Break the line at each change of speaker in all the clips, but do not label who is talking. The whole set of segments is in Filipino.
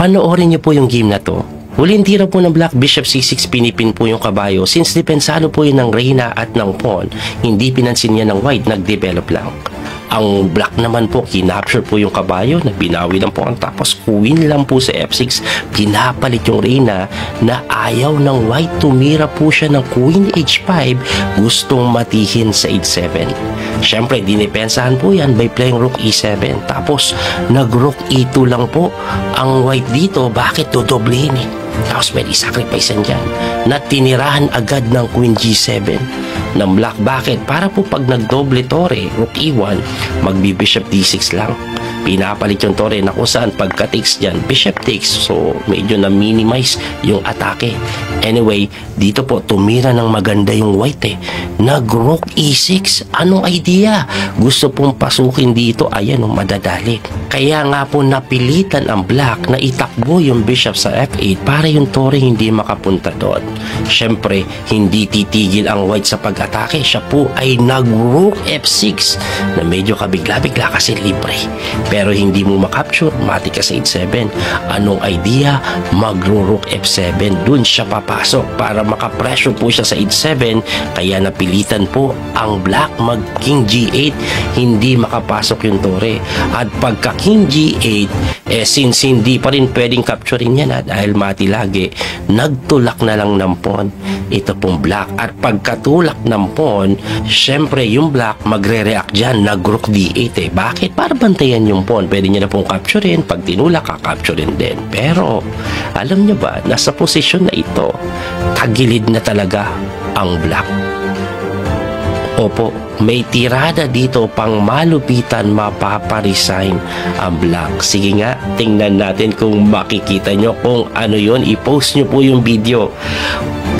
Panoorin niyo po yung game na to. Huling tira po ng Black, Bishop C6, pinipin po yung kabayo. Since depensado po yun ng Reyna at ng Pawn, hindi pinansin niya ng White, nag-develop lang. Ang Black naman po, kinapture po yung kabayo, na binawi lang po ang tapos Queen lang po sa F6, pinapalit yung Reyna na ayaw ng White, tumira po siya ng Queen H5, gustong matihin sa H7. Siyempre, dinipensahan po yan by playing Rook E7, tapos nag-Rook E2 lang po ang White dito. Bakit dodoblehin eh? Tapos may sacrifice dyan na tinirahan agad ng Queen G7 ng Black. Bakit? Para po pag nagdoble tore, Rook E1, magbi-Bishop D6 lang. Pinapalit yung tore na kung saan pagka-takes dyan, Bishop takes. So, medyo na-minimize yung atake. Anyway, dito po, tumira ng maganda yung White eh. Nag-Rook E6. Anong idea? Gusto pong pasukin dito. Ayan, madadali. Kaya nga po napilitan ang Black na itakbo yung Bishop sa F8 para yung tore hindi makapunta doon. Siyempre, hindi titigil ang White sa pag-atake. Siya po ay nag-Rook F6 na medyo kabigla-bigla kasi libre. Pero hindi mo makapture, mati ka sa H7. Anong idea? Magro-Rook F7. Dun siya papasok para makapressure po siya sa H7. Kaya napilitan po ang Black mag-King G8. Hindi makapasok yung tore. At pagka King G8, since hindi pa rin pwedeng capturein yan dahil mati lagi, nagtulak na lang ng pawn ito pong Black. At pagkatulak ng pawn, syempre yung Black magre-react dyan, nag-Rook D8 Bakit? Para bantayan yung pawn. Pwede niya na pong capturein. Pag tinulak, ka-capturein din. Pero, alam niyo ba, nasa posisyon na ito, tagilid na talaga ang Black. Opo, may tirada dito pang malupitan, mapaparesign ang Black. Sige nga, tingnan natin kung makikita nyo kung ano yon. I-post nyo po yung video.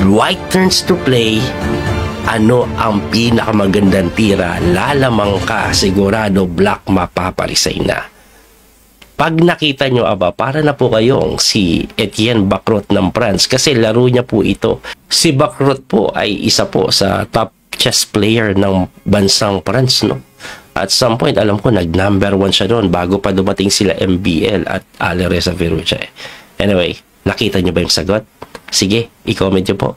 White turns to play. Ano ang pinakamagandang tira? Lalamang ka, sigurado Black mapaparesign na. Pag nakita nyo, para na po kayong si Etienne Bacrot ng France kasi laro niya po ito. Si Bacrot po ay isa po sa top chess player ng bansang France, no? At some point, alam ko, nag-number 1 siya doon bago pa dumating sila MBL at Alireza Firuze. Anyway, nakita nyo ba yung sagot? Sige, i-comment nyo po.